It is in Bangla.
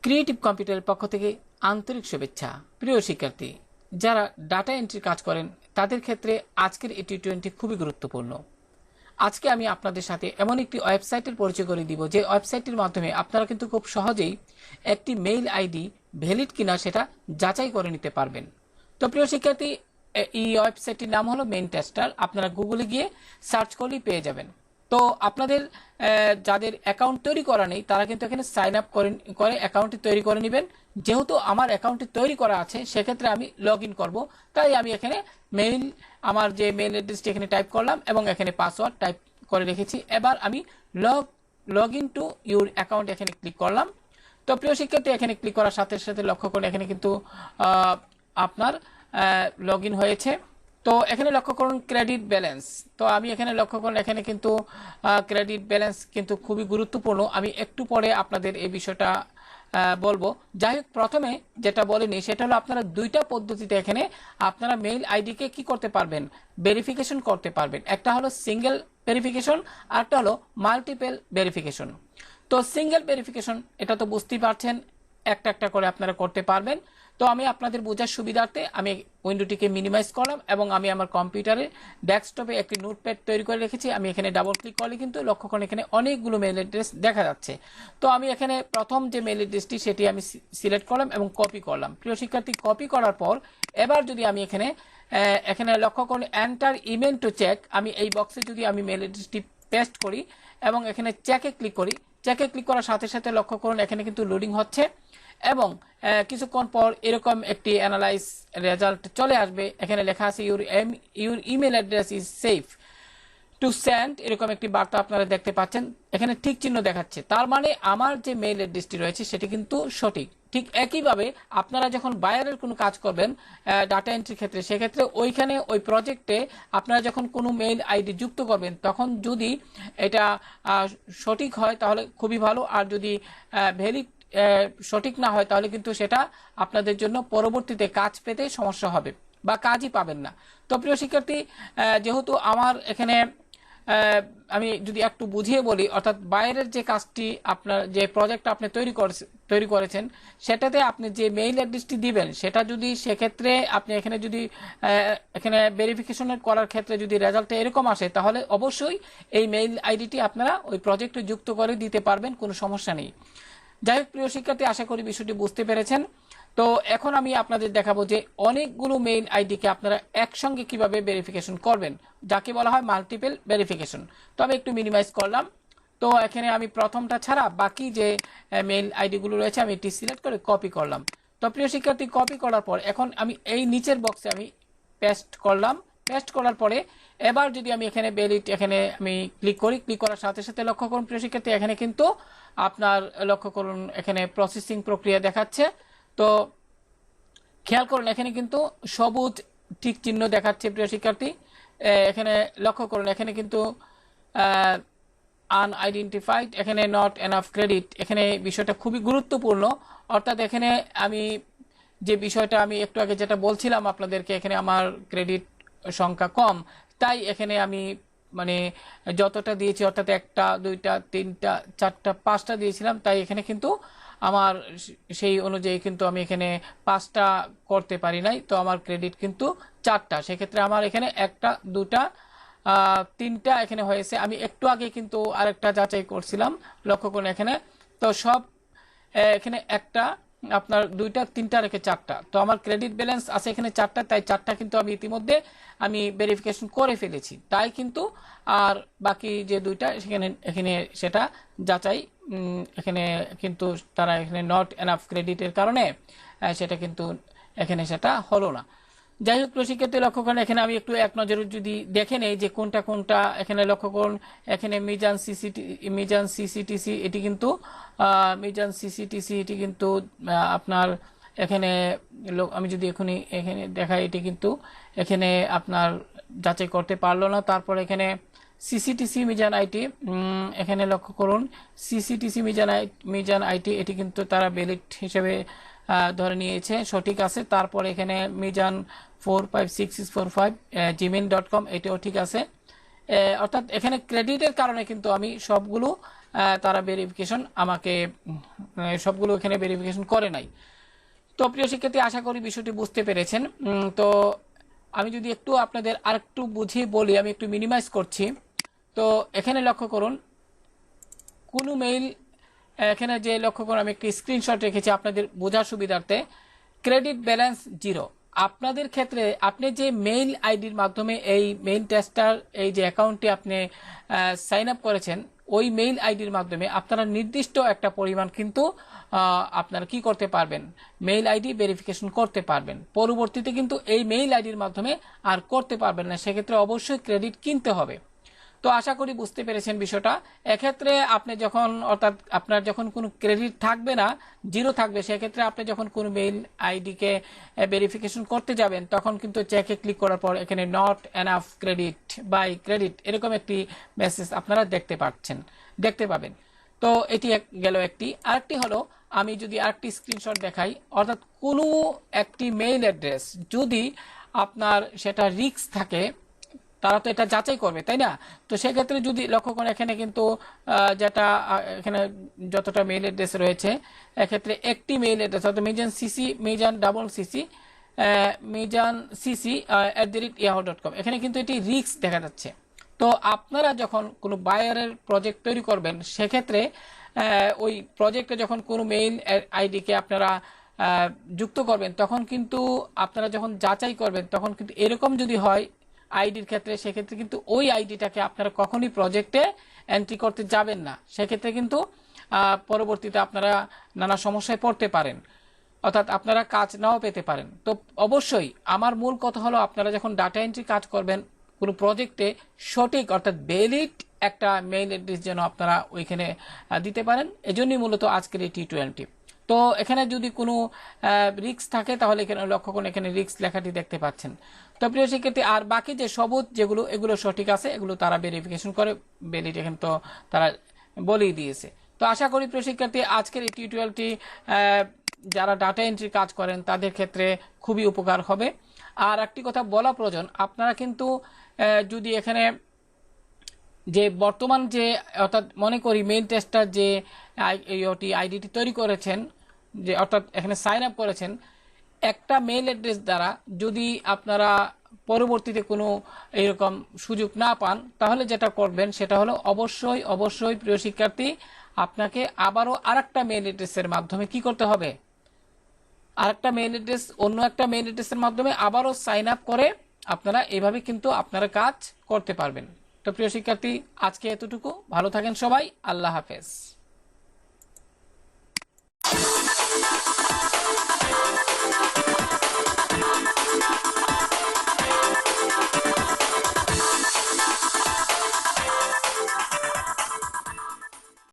ক্রিয়েটিভ কম্পিউটারের পক্ষ থেকে আন্তরিক শুভেচ্ছা। প্রিয় শিক্ষার্থী, যারা ডাটা এন্ট্রি কাজ করেন তাদের ক্ষেত্রে আজকের এই টিউটোরিয়ালটি খুবই গুরুত্বপূর্ণ। আজকে আমি আপনাদের সাথে এমন একটি ওয়েবসাইটের পরিচয় করে দিব যে ওয়েবসাইটের মাধ্যমে আপনারা কিন্তু খুব সহজেই একটি মেইল আইডি ভ্যালিড কিনা সেটা যাচাই করে নিতে পারবেন। তো প্রিয় শিক্ষার্থী, এই ওয়েবসাইটটির নাম হলো মেইন টেস্টার। আপনারা গুগলে গিয়ে সার্চ করলেই পেয়ে যাবেন। তো আপনাদের যাদের অ্যাকাউন্ট তৈরি করা নেই তারা কিন্তু এখানে সাইন আপ করে অ্যাকাউন্টটি তৈরি করে নেবেন। যেহেতু আমার অ্যাকাউন্টটি তৈরি করা আছে সেক্ষেত্রে আমি লগ ইন করবো, তাই আমি এখানে আমার যে মেইল অ্যাড্রেসটি এখানে টাইপ করলাম এবং এখানে পাসওয়ার্ড টাইপ করে রেখেছি। এবার আমি log in to your account এখানে ক্লিক করলাম। তো প্রিয় শিক্ষার্থী, এখানে ক্লিক করার সাথে সাথে লক্ষ্য করুন এখানে কিন্তু আপনার লগ ইন হয়েছে। তো এখানে লক্ষ্য করুন ক্রেডিট ব্যালেন্স। তো আমি এখানে লক্ষ্য করুন এখানে কিন্তু ক্রেডিট ব্যালেন্স কিন্তু খুবই গুরুত্বপূর্ণ। আমি একটু পরে আপনাদের এই বিষয়টা বলবো। যাই হোক, প্রথমে যেটা বলিনি সেটা হলো আপনারা দুইটা পদ্ধতিতে এখানে আপনারা মেইল আইডিকে কি করতে পারবেন, ভেরিফিকেশন করতে পারবেন। একটা হলো সিঙ্গেল ভেরিফিকেশন, আর একটা হলো মাল্টিপল ভেরিফিকেশন। তো সিঙ্গেল ভেরিফিকেশন এটা তো বুঝতেই পারছেন, একটা একটা করে আপনারা করতে পারবেন। তো আমি আপনাদের বোঝার সুবিধার্থে আমি উইন্ডোটিকে মিনিমাইজ করলাম এবং আমি আমার কম্পিউটারে ডেস্কটপে একটি নোটপ্যাড তৈরি করে রেখেছি। আমি এখানে ডাবল ক্লিক করলে কিন্তু লক্ষ্য করুন এখানে অনেকগুলো মেইল অ্যাড্রেস দেখা যাচ্ছে। তো আমি এখানে প্রথম যে মেইল অ্যাড্রেসটি সেটি আমি সিলেক্ট করলাম এবং কপি করলাম। প্রিয় শিক্ষার্থী, কপি করার পর এবার যদি আমি এখানে লক্ষ্য করুন এন্টার ইমেল টু চেক, আমি এই বক্সে যদি আমি মেইল অ্যাড্রেসটি পেস্ট করি এবং এখানে চেকে ক্লিক করি, চেকে ক্লিক করার সাথে সাথে লক্ষ্য করুন এখানে কিন্তু লোডিং হচ্ছে এবং কিছুক্ষণ পর এরকম একটি অ্যানালাইজ রেজাল্ট চলে আসবে। এখানে লেখা আছে your email address is safe to send, এরকম একটি বার্তা আপনারা দেখতে পাচ্ছেন। এখানে ঠিক চিহ্ন দেখাচ্ছে, তার মানে আমার যে মেইল অ্যাড্রেসটি রয়েছে সেটি কিন্তু সঠিক। ঠিক একইভাবে আপনারা যখন বায়ারের কোনো কাজ করবেন ডাটা এন্ট্রির ক্ষেত্রে, সেক্ষেত্রে ওইখানে ওই প্রজেক্টে আপনারা যখন কোনো মেইল আইডি যুক্ত করবেন তখন যদি এটা সঠিক হয় তাহলে খুবই ভালো, আর যদি ভ্যালিড সঠিক না হয় তাহলে কিন্তু সেটা আপনাদের জন্য পরবর্তীতে কাজ পেতে সমস্যা হবে বা কাজই পাবেন না। তো প্রিয় শিক্ষার্থী, যেহেতু আমার এখানে আমি যদি একটু বুঝিয়ে বলি, অর্থাৎ বাইরের যে কাজটি আপনার যে প্রজেক্ট আপনি তৈরি করেছেন সেটাতে আপনি যে মেইল অ্যাড্রেসটি দিবেন সেটা যদি সেক্ষেত্রে আপনি এখানে ভেরিফিকেশন করার ক্ষেত্রে যদি রেজাল্টে এরকম আসে তাহলে অবশ্যই এই মেইল আইডিটি আপনারা ওই প্রজেক্টে যুক্ত করে দিতে পারবেন, কোনো সমস্যা নেই। যাই হোক প্রিয় শিক্ষার্থী, আশা করি বিষয়টি বুঝতে পেরেছেন। তো এখন আমি আপনাদের দেখাবো যে অনেকগুলো মেইল আইডিকে আপনারা একসঙ্গে কিভাবে ভেরিফিকেশন করবেন, যাকে বলা হয় মাল্টিপল ভেরিফিকেশন। তো আমি একটু মিনিমাইজ করলাম। তো এখানে আমি প্রথমটা ছাড়া বাকি যে মেইল আইডিগুলো রয়েছে আমি এটি সিলেক্ট করে কপি করলাম। তো প্রিয় শিক্ষার্থী, কপি করার পর এখন আমি এই নিচের বক্সে আমি পেস্ট করলাম। পেস্ট করার পরে এবার যদি আমি এখানে আমি ক্লিক করি, ক্লিক করার সাথে সাথে লক্ষ্য করুন প্রিয় শিক্ষার্থী এখানে কিন্তু আপনার লক্ষ্য করুন এখানে প্রসেসিং প্রক্রিয়া দেখাচ্ছে। তো খেয়াল করুন এখানে কিন্তু সবুজ ঠিক চিহ্ন দেখাচ্ছে প্রিয় শিক্ষার্থী। এখানে লক্ষ্য করুন এখানে কিন্তু আনআইডেন্টিফাইড, এখানে নট এনাফ ক্রেডিট, এখানে বিষয়টা খুবই গুরুত্বপূর্ণ। অর্থাৎ এখানে আমি যে বিষয়টা আমি একটু আগে যেটা বলছিলাম আপনাদেরকে, এখানে আমার ক্রেডিট সংখ্যা কম, তাই এখানে আমি যতটা দিয়েছি অর্থাৎ 1টা 2টা 3টা 4টা 5টা দিয়েছিলাম, তাই এখানে কিন্তু আমার সেই অনুযায়ী কিন্তু আমি এখানে 5টা করতে পারি নাই। তো আমার ক্রেডিট কিন্তু 4টা, সেক্ষেত্রে আমার এখানে 1টা 2টা 3টা এখানে হয়েছে। আমি একটু আগে কিন্তু আরেকটা যাচাই করছিলাম, লক্ষ্য করুন এখানে তো সব এখানে 1টা আপনার 2টা 3টা রেখে 4টা, তো আমার ক্রেডিট ব্যালেন্স আছে এখানে 4টা, তাই 4টা কিন্তু আমি ইতিমধ্যে আমি ভেরিফিকেশন করে ফেলেছি। তাই কিন্তু আর বাকি যে 2টা এখানে সেটা যাচাই এখানে কিন্তু তারা এখানে নট এনাফ ক্রেডিটের কারণে সেটা কিন্তু এখানে সেটা হলো না। যাই হোক শিক্ষার্থী, লক্ষ্য করেন এখানে আমি একটু এক নজরে যদি দেখে নেই যে কোনটা কোনটা, এখানে লক্ষ্য করুন এখানে মিজান সিসিটিসি এটি কিন্তু আপনার এখানে আমি যদি এখানে দেখাই এটি কিন্তু এখানে আপনার যাচাই করতে পারলো না। তারপর এখানে সিসিটিসি মিজান আইটি, এখানে লক্ষ্য করুন সিসিটিসি মিজান আইটি এটি কিন্তু তারা ভ্যালিড হিসেবে ধরে নিয়েছে, সঠিক আছে। তারপর এখানে মিজান 456645 gmail.com এটাও ঠিক আছে। অর্থাৎ এখানে ক্রেডিটের কারণে কিন্তু আমি সবগুলো তারা ভেরিফিকেশন আমাকে সবগুলো এখানে ভেরিফিকেশন করে নাই। তো প্রিয় শিক্ষার্থী, আশা করি বিষয়টি বুঝতে পেরেছেন। তো আমি যদি একটু আপনাদের আরেকটু বুঝিয়ে বলি, আমি একটু মিনিমাইজ করছি। তো এখানে লক্ষ্য করুন, কোনো মেইল, এখানে যে লক্ষ্য করুন আমি একটি স্ক্রিনশট রেখেছি আপনাদের বোঝার সুবিধার্থে। Credit balance 0। আপনাদের ক্ষেত্রে আপনি যে মেইল আইডির মাধ্যমে এই মেইল টেস্টার এই যে অ্যাকাউন্টটি আপনি সাইন আপ করেছেন, ওই মেইল আইডির মাধ্যমে আপনারা নির্দিষ্ট একটা পরিমাণ কিন্তু আপনারা কি করতে পারবেন, মেইল আইডি ভেরিফিকেশন করতে পারবেন। পরবর্তীতে কিন্তু এই মেইল আইডির মাধ্যমে আর করতে পারবেন না, সেক্ষেত্রে অবশ্যই ক্রেডিট কিনতে হবে। তো আশা করি বুঝতে পেরেছেন বিষয়টা। এক্ষেত্রে আপনি যখন, অর্থাৎ আপনার যখন কোনো ক্রেডিট থাকবে না, 0 থাকবে, সেক্ষেত্রে আপনি যখন কোনো মেইল আইডিকে ভেরিফিকেশন করতে যাবেন, তখন কিন্তু চেকে ক্লিক করার পর এখানে not enough credit buy credit এরকম একটি মেসেজ আপনারা দেখতে পাবেন। তো এটি গেল একটি। আরেকটি হলো, আমি যদি আরেকটি স্ক্রিনশট দেখাই, অর্থাৎ কোনো একটি মেইল অ্যাড্রেস যদি আপনার সেটা রিস্ক থাকে, তারা তো এটা যাচাই করবে, তাই না? তো সেক্ষেত্রে যদি লক্ষ্য করেন, এখানে কিন্তু যেটা এখানে যতটা মেইল অ্যাড্রেস রয়েছে, এক্ষেত্রে একটি মেইল অ্যাড্রেস, অর্থাৎ mijan@yahoo.com, এখানে কিন্তু এটি রিস্ক দেখা যাচ্ছে। তো আপনারা যখন কোনো বায়ারের প্রজেক্ট তৈরি করবেন, সেক্ষেত্রে ওই প্রজেক্টে যখন কোনো মেইল আইডিকে আপনারা যুক্ত করবেন, তখন কিন্তু আপনারা যখন যাচাই করবেন, তখন কিন্তু এরকম যদি হয় আইডির ক্ষেত্রে, সেক্ষেত্রে কিন্তু ওই আইডিটাকে আপনারা কখনই প্রজেক্টে এন্ট্রি করতে যাবেন না। সেক্ষেত্রে কিন্তু পরবর্তীতে আপনারা নানা সমস্যায় পড়তে পারেন, অর্থাৎ আপনারা কাজ নাও পেতে পারেন। তো অবশ্যই আমার মূল কথা হলো, আপনারা যখন ডাটা এন্ট্রি কাজ করবেন কোনো প্রজেক্টে, সঠিক অর্থাৎ ভ্যালিড একটা মেইল অ্যাড্রেস যেন আপনারা ওইখানে দিতে পারেন। এজন্যই মূলত আজকের এই T20। তো এখানে যদি কোনো রিস্ক থাকে, তাহলে এখানে লক্ষ্য করুন, এখানে রিস্ক লেখাটি দেখতে পাচ্ছেন। তো প্রিয় শিক্ষার্থী, আর বাকি যে সবুজ যেগুলো, এগুলো সঠিক আছে, এগুলো তারা ভেরিফিকেশন করে ভ্যালিড, এখানে তো তারা বলেই দিয়েছে। তো আশা করি প্রিয় শিক্ষার্থী, আজকের এই T12টি যারা ডাটা এন্ট্রি কাজ করেন তাদের ক্ষেত্রে খুবই উপকার হবে। আর একটি কথা বলা প্রয়োজন, আপনারা কিন্তু যদি এখানে যে বর্তমান যে, অর্থাৎ মনে করি মেইল টেস্টার যে আইডিটি তৈরি করেছেন, যে অর্থাৎ এখানে সাইন আপ করেছেন, একটা মেইল অ্যাড্রেস দ্বারা যদি আপনারা পরবর্তীতে কোনো এরকম সুযোগ না পান, তাহলে যেটা করবেন সেটা হলো, অবশ্যই প্রিয় শিক্ষার্থী, আপনাকে আবারও আরেকটা মেইল অ্যাড্রেসের মাধ্যমে কি করতে হবে, আরেকটা মেইল অ্যাড্রেস, অন্য একটা মেইল অ্যাড্রেসের মাধ্যমে আবারও সাইন আপ করে আপনারা এভাবে কিন্তু আপনারা কাজ করতে পারবেন। তো প্রিয় শিক্ষার্থী, আজকে এতটুকু। ভালো থাকেন সবাই। আল্লাহ হাফেজ।